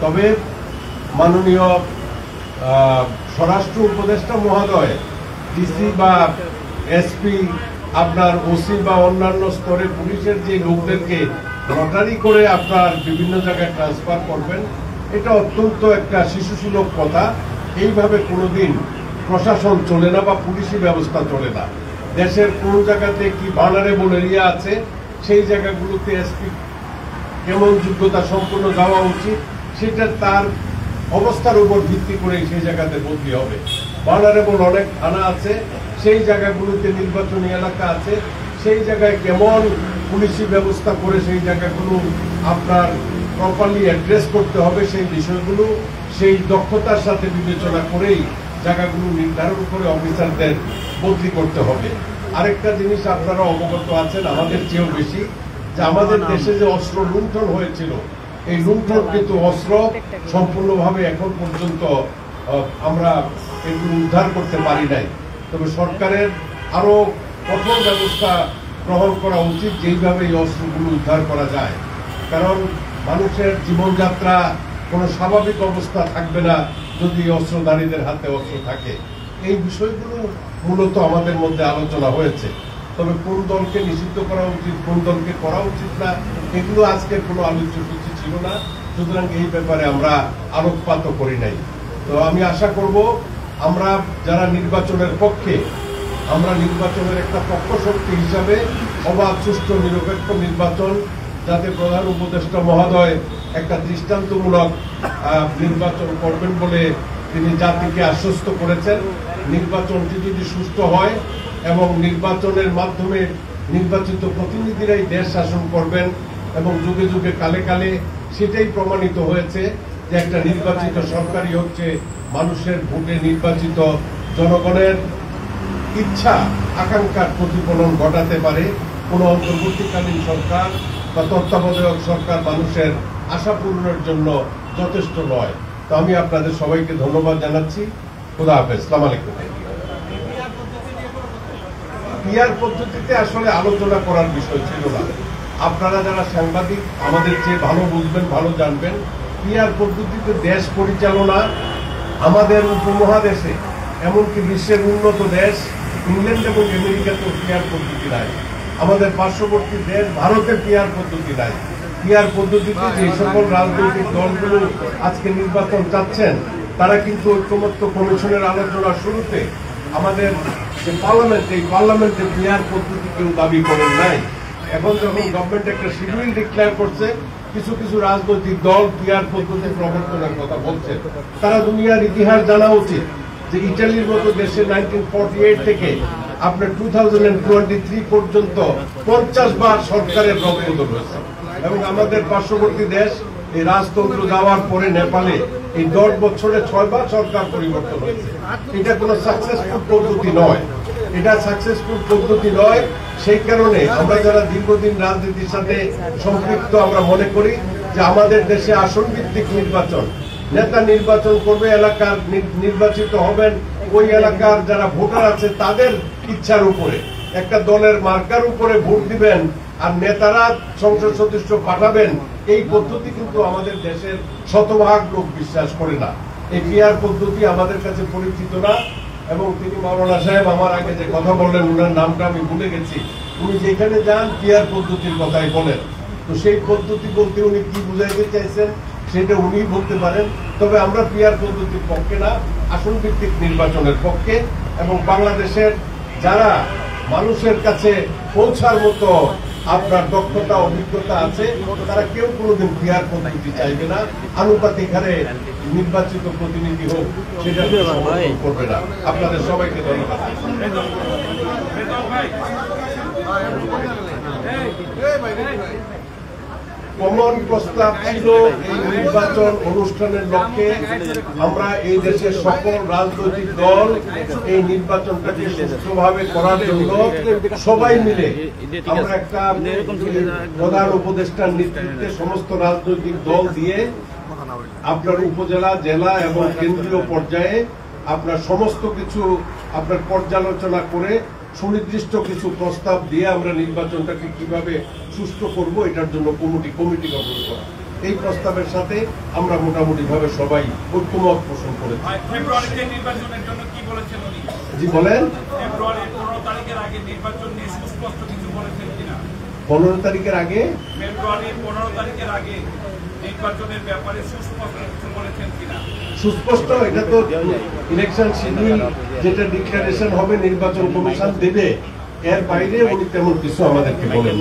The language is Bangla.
তবে মাননীয় স্বরাষ্ট্র উপদেষ্টা মহোদয়, ডিসি বা এসপি, আপনার ওসি বা অন্যান্য স্তরে পুলিশের যে লোকদেরকে লটারি করে আপনার বিভিন্ন জায়গায় ট্রান্সফার করবেন, এটা অত্যন্ত একটা শিশুসুলভ কথা। এইভাবে কোনোদিন প্রশাসন চলে না বা পুলিশি ব্যবস্থা চলে না। দেশের কোন জায়গাতে কি ভালনারেবল এরিয়া আছে, সেই জায়গাগুলোতে এসপি কেমন যোগ্যতা সম্পন্ন যাওয়া উচিত, সেটা তার অবস্থার উপর ভিত্তি করে সেই জায়গাতে বদলি হবে। ভালনারেবল অনেক থানা আছে, সেই জায়গাগুলোতে নির্বাচনী এলাকা আছে, সেই জায়গায় কেমন পুলিশি ব্যবস্থা করে সেই জায়গাগুলো আপনার প্রপারলি অ্যাড্রেস করতে হবে, সেই বিষয়গুলো সেই দক্ষতার সাথে বিবেচনা করেই জায়গাগুলো নির্ধারণ করে অফিসারদের বদলি করতে হবে। আরেকটা জিনিস আপনারা অবগত আছেন আমাদের চেয়েও বেশি, যে আমাদের দেশে যে অস্ত্র লুণ্ঠন হয়েছিল, এই লুণ্ঠনকৃত অস্ত্র সম্পূর্ণভাবে এখন পর্যন্ত আমরা এগুলো উদ্ধার করতে পারি নাই। তবে সরকারের আরো কঠোর ব্যবস্থা গ্রহণ করা উচিত, যেইভাবে এই অস্ত্রগুলো উদ্ধার করা যায়। কারণ মানুষের জীবনযাত্রা কোনো স্বাভাবিক অবস্থা থাকবে না যদি অস্ত্রধারীদের হাতে অস্ত্র থাকে। এই বিষয়গুলো মূলত আমাদের মধ্যে আলোচনা হয়েছে। তবে কোন দলকে নিষিদ্ধ করা উচিত, কোন দলকে করা উচিত না, এগুলো আজকের কোনো আলোচ্য সূচি ছিল না, সুতরাং এই ব্যাপারে আমরা আলোকপাতও করি নাই। তো আমি আশা করব আমরা যারা নির্বাচনের পক্ষে, আমরা নির্বাচনের একটা পক্ষ শক্তি হিসাবে অবাধ, সুষ্ঠু, নিরপেক্ষ নির্বাচন যাতে প্রধান উপদেষ্টা মহোদয় একটা দৃষ্টান্তমূলক নির্বাচন করবেন বলে তিনি জাতিকে আশ্বস্ত করেছেন। নির্বাচনটি যদি সুষ্ঠু হয় এবং নির্বাচনের মাধ্যমে নির্বাচিত প্রতিনিধিরাই দেশ শাসন করবেন এবং যুগে যুগে কালে কালে সেটাই প্রমাণিত হয়েছে যে একটা নির্বাচিত সরকারই হচ্ছে মানুষের ভোটে নির্বাচিত জনগণের ইচ্ছা আকাঙ্ক্ষার প্রতিফলন ঘটাতে পারে। কোনো অন্তর্বর্তীকালীন সরকার বা তত্ত্বাবধায়ক সরকার মানুষের আশা পূরণের জন্য যথেষ্ট নয়। তো আমি আপনাদের সবাইকে ধন্যবাদ জানাচ্ছি। খোদা হাফেজ, আসসালামু আলাইকুম। পিআর পদ্ধতিতে আসলে আলোচনা করার বিষয় ছিল না। আপনারা যারা সাংবাদিক আমাদের চেয়ে ভালো বুঝবেন, ভালো জানবেন, পিআর পদ্ধতিতে দেশ পরিচালনা আমাদের উপমহাদেশে, এমনকি বিশ্বের উন্নত দেশ ইংল্যান্ড এবং আমেরিকাতেও পিআর পদ্ধতি নাই। আমাদের পার্শ্ববর্তী দেশ ভারতে পিআর পদ্ধতি নাই। পিআর পদ্ধতিতে যে সকল রাজনৈতিক দলগুলো আজকে নির্বাচন চাচ্ছেন, তারা কিন্তু ঐকমত্য কমিশনের আলোচনার শুরুতে আমাদের যে পার্লামেন্ট, এই পার্লামেন্টে পিআর পদ্ধতি কেউ দাবি করেন নাই। এখন যখন গভর্নমেন্ট একটা শিডিউল ডিক্লেয়ার করছে, কিছু কিছু রাজনৈতিক দল পিআর পদ্ধতি প্রবর্তনের কথা বলছে। তারা দুনিয়ার ইতিহাস জানা উচিত যে ইটালির মতো দেশে 1948 থেকে আপনার 2023 পর্যন্ত 50 বার সরকারের রদবদল হয়েছে। এবং আমাদের পার্শ্ববর্তী দেশ এই রাজতন্ত্র যাওয়ার পরে নেপালে এই 10 বছরে 6 বার সরকার পরিবর্তন হয়েছে। এটা কোনো সাকসেসফুল পদ্ধতি নয়, এটা সাকসেসফুল পদ্ধতি নয়। সেই কারণে আমরা যারা দীর্ঘদিন রাজনীতির সাথে সম্পৃক্ত, আমরা মনে করি যে আমাদের দেশে আসন ভিত্তিক নির্বাচন, নেতা নির্বাচন করবে, এলাকার নির্বাচিত হবেন ওই এলাকার যারা ভোটার আছে তাদের ইচ্ছার উপরে, একটা দলের মার্কার উপরে ভোট দিবেন আর নেতারা সংসদ সদস্য পাঠাবেন। এই পদ্ধতি কিন্তু আমাদের দেশের শতভাগ লোক বিশ্বাস করে না। এই পিআর পদ্ধতি আমাদের কাছে পরিচিত না। এবং তিনি মাওলানা সাহেব আমার আগে যে কথা বললেন, ওনার নামটা আমি ভুলে গেছি, উনি যেখানে যান পিআর পদ্ধতির কথাই বলেন। তো সেই পদ্ধতি বলতে উনি কি বুঝাইতে চাইছেন সেটা উনি বলতে পারেন। তবে আমরা পিআর পদ্ধতির পক্ষে না, আসন ভিত্তিক নির্বাচনের পক্ষে। এবং বাংলাদেশের যারা মানুষের কাছে পৌঁছার মতো আপনার দক্ষতা, অভিজ্ঞতা আছে, তারা কেউ কোনোদিন পিআর পদ্ধতি চাইবে না। আনুপাতিক হারে নির্বাচিত প্রতিনিধি হোক সেটা সমর্থন করবে না। আপনাদের সবাইকে ধন্যবাদ। কমন প্রস্তাব ছিল এই নির্বাচন অনুষ্ঠানের লক্ষ্যে আমরা এই দেশের সকল রাজনৈতিক দল এই নির্বাচনটাকে সুষ্ঠুভাবে করার জন্য সবাই মিলে আমরা একটা প্রধান উপদেষ্টার নেতৃত্বে সমস্ত রাজনৈতিক দল দিয়ে আপনার উপজেলা, জেলা এবং কেন্দ্রীয় পর্যায়ে আপনার সমস্ত কিছু আপনার পর্যালোচনা করে সুনির্দিষ্ট কিছু প্রস্তাব দিয়ে আমরা নির্বাচনটাকে কিভাবে সুষ্ঠু করব এটার জন্য কমিটি গঠন করা। এই প্রস্তাবের সাথে আমরা মোটামুটি ভাবে সবাই ঐক্যমত পোষণ করেছি। ফেব্রুয়ারিতে নির্বাচনের জন্য কি বলেছেন উনি? জি বলেন। ফেব্রুয়ারির 15 তারিখের আগে নির্বাচন নিয়ে সুস্পষ্ট কিছু বলেছেন কিনা? 15 তারিখের আগে, ফেব্রুয়ারির 15 তারিখের আগে নির্বাচনের ব্যাপারে সুস্পষ্ট কিছু বলেছেন কিনা? সুস্পষ্ট, এটা তো ইলেকশন শিডিউল যেটা ডিক্লারেশন হবে নির্বাচন কমিশন দেবে, এর বাইরে উনি তেমন কিছু আমাদেরকে বলেন।